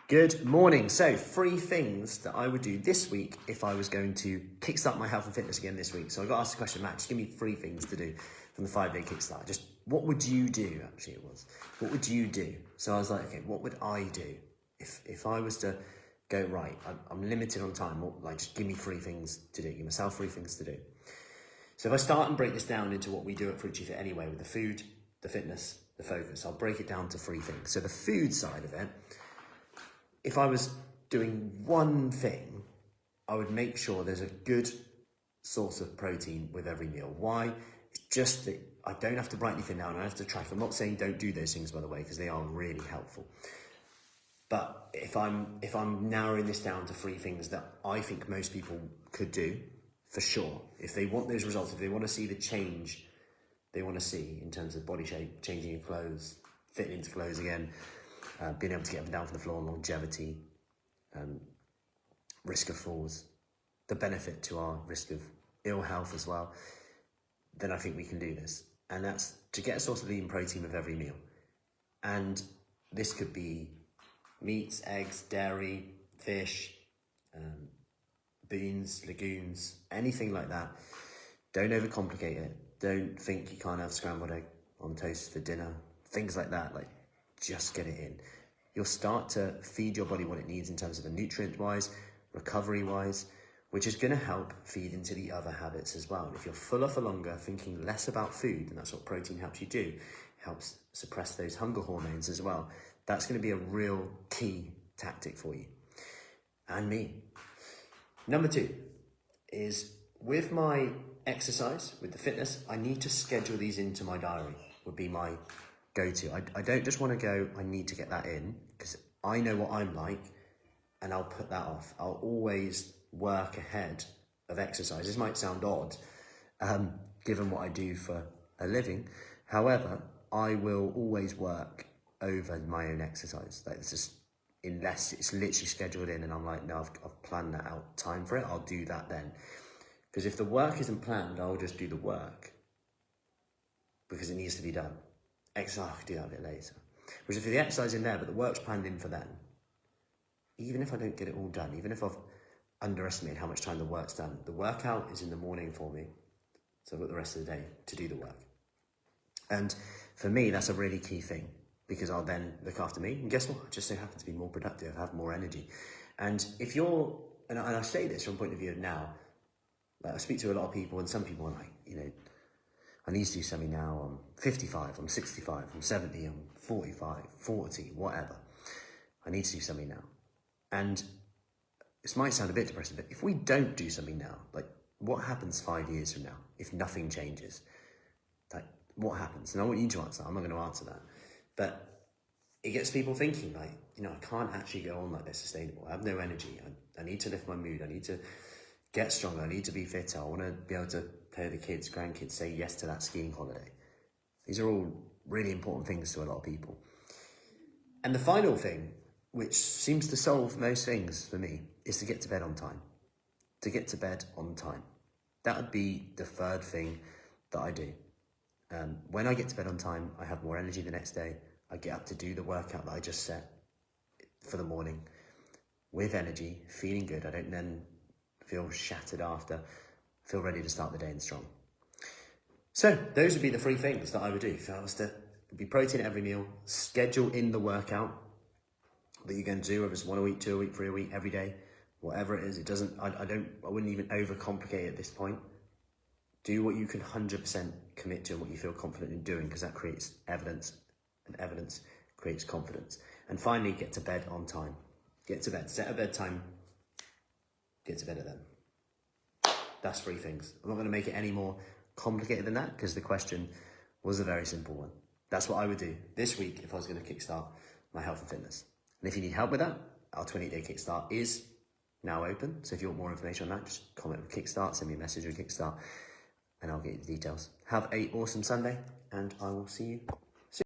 Good morning. So 3 things that I would do this week if I was going to kickstart my health and fitness again this week. So I got asked the question, Matt, just give me 3 things to do from the 5-day kickstart. Just what would you do? Actually, it was. What would you do? So I was like, okay, what would I do if I was to go, right, I'm limited on time. Like, just give me 3 things to do. Give myself 3 things to do. So if I start and break this down into what we do at FruiFit anyway, with the food, the fitness, the focus, I'll break it down to 3 things. So the food side of it, if I was doing one thing, I would make sure there's a good source of protein with every meal. Why? It's just that I don't have to write anything down. I have to track. I'm not saying don't do those things, by the way, because they are really helpful. But if I'm narrowing this down to 3 things that I think most people could do, for sure, if they want those results, if they want to see the change they want to see in terms of body shape, changing your clothes, fitting into clothes again, being able to get up and down from the floor, longevity, risk of falls, the benefit to our risk of ill health as well, then I think we can do this. And that's to get a source of lean protein with every meal. And this could be meats, eggs, dairy, fish, beans, legumes, anything like that. Don't overcomplicate it. Don't think you can't have scrambled egg on toast for dinner. Things like that, like just get it in. You'll start to feed your body what it needs in terms of a nutrient-wise, recovery-wise, which is going to help feed into the other habits as well. And if you're fuller for longer, thinking less about food, and that's what protein helps you do, helps suppress those hunger hormones as well. That's going to be a real key tactic for you and me. Number 2 is with my exercise, with the fitness, I need to schedule these into my diary, would be my go-to. I don't just want to go, I need to get that in, because I know what I'm like and I'll put that off. I'll always work ahead of exercise. This might sound odd, given what I do for a living. However, I will always work over my own exercise. Like, it's just, unless it's literally scheduled in and I'm like, no, I've planned that out time for it, I'll do that then. Because if the work isn't planned, I'll just do the work because it needs to be done. Exercise, I can do that a bit later. Whereas if the exercise in there, but the work's planned in for then, even if I don't get it all done, even if I've underestimated how much time the work's done, the workout is in the morning for me. So I've got the rest of the day to do the work. And for me, that's a really key thing, because I'll then look after me. And guess what? I just so happen to be more productive, have more energy. And if you're, and I say this from a point of view of now, like I speak to a lot of people, and some people are like, you know, I need to do something now. I'm 55, I'm 65, I'm 70, I'm 45, 40, whatever. I need to do something now. And this might sound a bit depressing, but if we don't do something now, like what happens 5 years from now if nothing changes? Like, what happens? And I want you to answer. I'm not going to answer that. But it gets people thinking, like, you know, I can't actually go on like this sustainable. I have no energy. I need to lift my mood. I need to get stronger. I need to be fitter. I want to be able to tell the kids, grandkids, say yes to that skiing holiday. These are all really important things to a lot of people. And the final thing, which seems to solve most things for me, is to get to bed on time. To get to bed on time. That would be the 3rd thing that I do. When I get to bed on time, I have more energy the next day. I get up to do the workout that I just set for the morning with energy, feeling good. I don't then feel shattered after, feel ready to start the day and strong. So those would be the 3 things that I would do. If I was to be protein at every meal, schedule in the workout that you're going to do, whether it's 1 a week, 2 a week, 3 a week, every day, whatever it is. It doesn't, I wouldn't even overcomplicate it at this point. Do what you can 100% commit to and what you feel confident in doing, because that creates evidence, and evidence creates confidence. And finally, get to bed on time. Get to bed, set a bedtime, get to bed at them. That's 3 things. I'm not going to make it any more complicated than that, because the question was a very simple one. That's what I would do this week if I was going to kickstart my health and fitness. And if you need help with that, our 28-day kickstart is now open. So if you want more information on that, just comment with kickstart, send me a message with kickstart, and I'll get you the details. Have an awesome Sunday, and I will see you